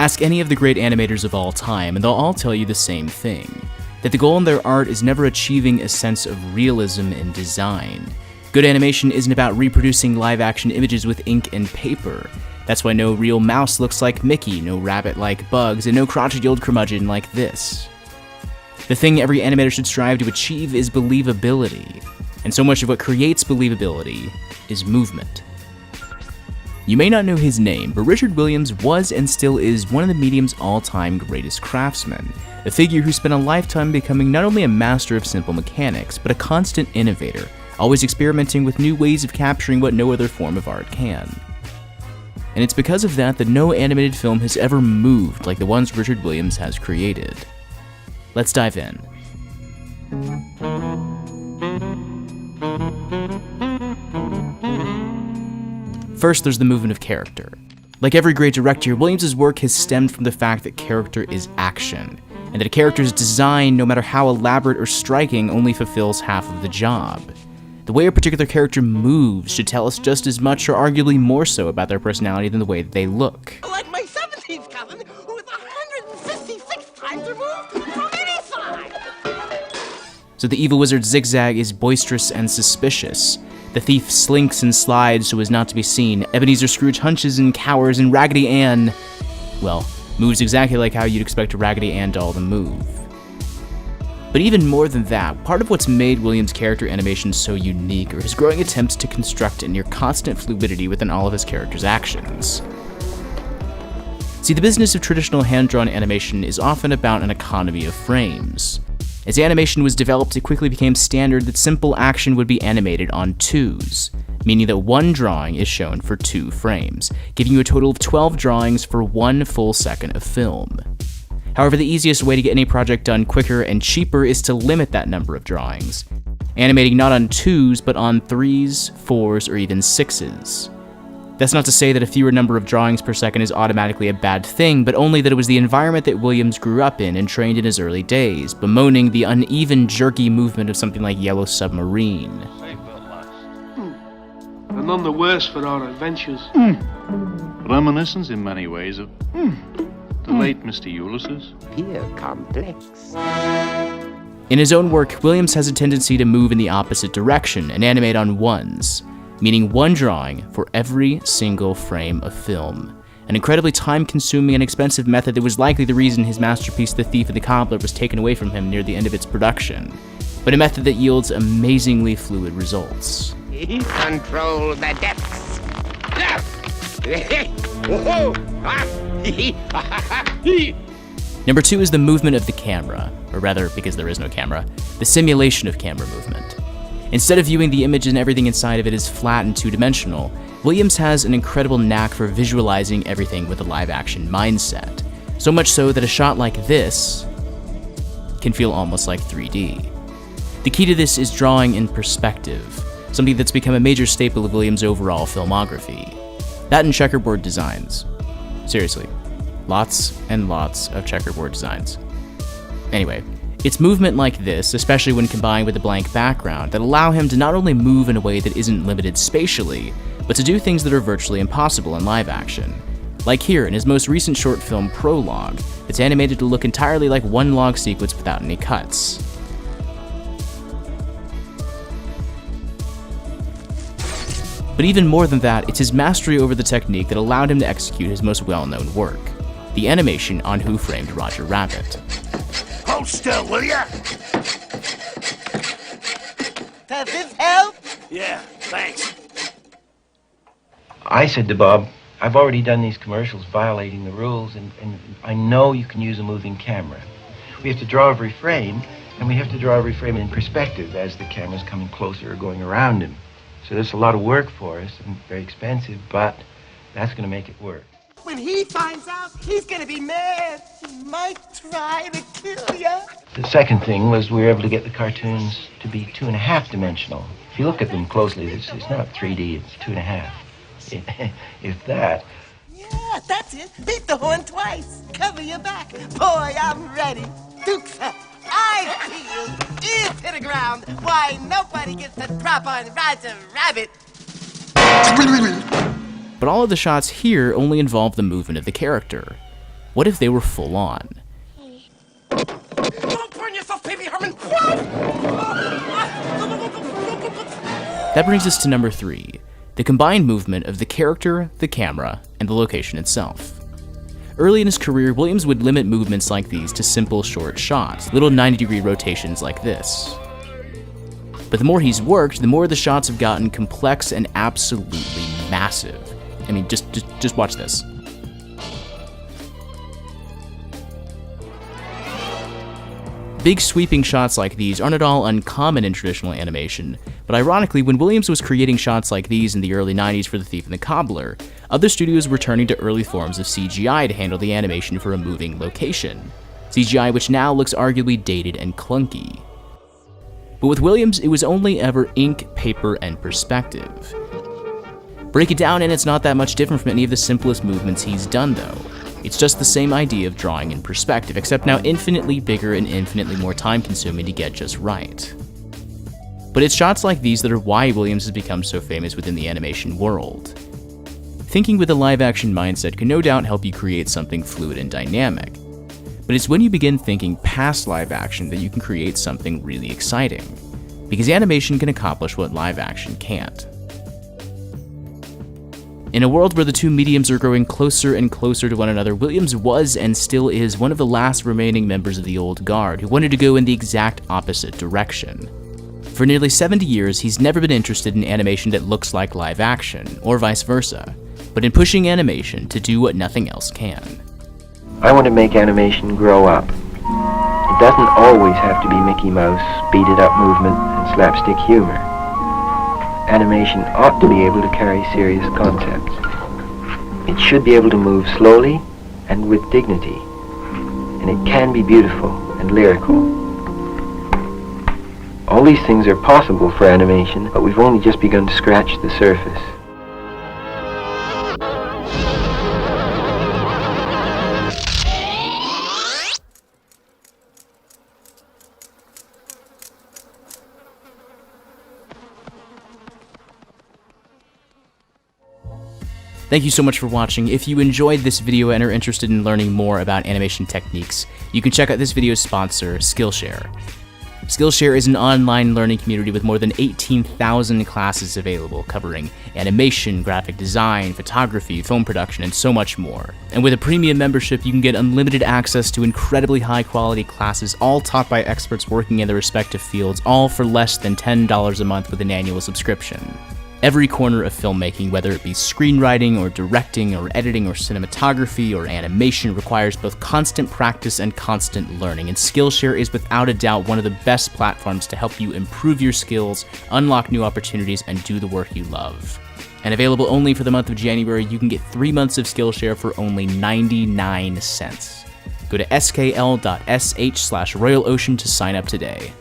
Ask any of the great animators of all time, and they'll all tell you the same thing, that the goal in their art is never achieving a sense of realism in design. Good animation isn't about reproducing live-action images with ink and paper. That's why no real mouse looks like Mickey, no rabbit like Bugs, and no crotchety old curmudgeon like this. The thing every animator should strive to achieve is believability, and so much of what creates believability is movement. You may not know his name, but Richard Williams was and still is one of the medium's all-time greatest craftsmen, a figure who spent a lifetime becoming not only a master of simple mechanics, but a constant innovator, always experimenting with new ways of capturing what no other form of art can. And it's because of that no animated film has ever moved like the ones Richard Williams has created. Let's dive in. First, there's the movement of character. Like every great director, Williams' work has stemmed from the fact that character is action, and that a character's design, no matter how elaborate or striking, only fulfills half of the job. The way a particular character moves should tell us just as much or arguably more so about their personality than the way that they look. Like my 17th cousin, who is 156 times removed from any side! So the evil wizard's zigzag is boisterous and suspicious. The thief slinks and slides so as not to be seen. Ebenezer Scrooge hunches and cowers, and Raggedy Ann, well, moves exactly like how you'd expect a Raggedy Ann doll to move. But even more than that, part of what's made Williams' character animation so unique are his growing attempts to construct a near constant fluidity within all of his characters' actions. See, the business of traditional hand-drawn animation is often about an economy of frames. As animation was developed, it quickly became standard that simple action would be animated on twos, meaning that one drawing is shown for 2 frames, giving you a total of 12 drawings for 1 full second of film. However, the easiest way to get any project done quicker and cheaper is to limit that number of drawings, animating not on 2s, but on 3s, 4s, or even 6s. That's not to say that a fewer number of drawings per second is automatically a bad thing, but only that it was the environment that Williams grew up in and trained in his early days, bemoaning the uneven, jerky movement of something like Yellow Submarine. And none the worse for our adventures. Reminiscence in many ways of the late Mr. Ulysses. Here complex. In his own work, Williams has a tendency to move in the opposite direction and animate on ones, meaning one drawing for every single frame of film. An incredibly time-consuming and expensive method that was likely the reason his masterpiece The Thief and the Cobbler was taken away from him near the end of its production, but a method that yields amazingly fluid results. Control the depths. Number 2 is the movement of the camera, or rather, because there is no camera, the simulation of camera movement. Instead of viewing the image and everything inside of it as flat and two-dimensional, Williams has an incredible knack for visualizing everything with a live-action mindset. So much so that a shot like this can feel almost like 3D. The key to this is drawing in perspective, something that's become a major staple of Williams' overall filmography. That and checkerboard designs. Seriously, lots and lots of checkerboard designs. Anyway, it's movement like this, especially when combined with a blank background, that allow him to not only move in a way that isn't limited spatially, but to do things that are virtually impossible in live action. Like here in his most recent short film, Prologue, that's animated to look entirely like one log sequence without any cuts. But even more than that, it's his mastery over the technique that allowed him to execute his most well-known work, the animation on Who Framed Roger Rabbit. Hold still, will ya? Does this help? Yeah, thanks. I said to Bob, I've already done these commercials violating the rules, and I know you can use a moving camera. We have to draw every frame, and we have to draw every frame in perspective as the camera's coming closer or going around him. So there's a lot of work for us, and very expensive, but that's going to make it work. When he finds out, he's gonna be mad. He might try to kill ya. The second thing was we were able to get the cartoons to be 2.5 dimensional. If you look at them closely, it's not 3D, it's 2.5. If that. Yeah, that's it. Beat the horn twice. Cover your back. Boy, I'm ready. Dukes up. Eyes peeled. Ears to the ground. Why, nobody gets to drop on Roger Rabbit. But all of the shots here only involve the movement of the character. What if they were full on? Don't burn yourself, baby Herman! That brings us to number 3, the combined movement of the character, the camera, and the location itself. Early in his career, Williams would limit movements like these to simple short shots, little 90-degree rotations like this. But the more he's worked, the more the shots have gotten complex and absolutely massive. I mean, just watch this. Big sweeping shots like these aren't at all uncommon in traditional animation, but ironically, when Williams was creating shots like these in the early 90s for The Thief and the Cobbler, other studios were turning to early forms of CGI to handle the animation for a moving location. CGI which now looks arguably dated and clunky. But with Williams, it was only ever ink, paper, and perspective. Break it down and it's not that much different from any of the simplest movements he's done though. It's just the same idea of drawing in perspective, except now infinitely bigger and infinitely more time-consuming to get just right. But it's shots like these that are why Williams has become so famous within the animation world. Thinking with a live-action mindset can no doubt help you create something fluid and dynamic, but it's when you begin thinking past live action that you can create something really exciting, because animation can accomplish what live action can't. In a world where the two mediums are growing closer and closer to one another, Williams was and still is one of the last remaining members of the old guard who wanted to go in the exact opposite direction. For nearly 70 years, he's never been interested in animation that looks like live action, or vice versa, but in pushing animation to do what nothing else can. I want to make animation grow up. It doesn't always have to be Mickey Mouse, speeded up movement, and slapstick humor. Animation ought to be able to carry serious concepts. It should be able to move slowly and with dignity, and it can be beautiful and lyrical. All these things are possible for animation, but we've only just begun to scratch the surface. Thank you so much for watching. If you enjoyed this video and are interested in learning more about animation techniques, you can check out this video's sponsor, Skillshare. Skillshare is an online learning community with more than 18,000 classes available covering animation, graphic design, photography, film production, and so much more. And with a premium membership, you can get unlimited access to incredibly high-quality classes, all taught by experts working in their respective fields, all for less than $10 a month with an annual subscription. Every corner of filmmaking, whether it be screenwriting or directing or editing or cinematography or animation, requires both constant practice and constant learning, and Skillshare is without a doubt one of the best platforms to help you improve your skills, unlock new opportunities, and do the work you love. And available only for the month of January, you can get 3 months of Skillshare for only 99 cents. Go to skl.sh/royalocean to sign up today.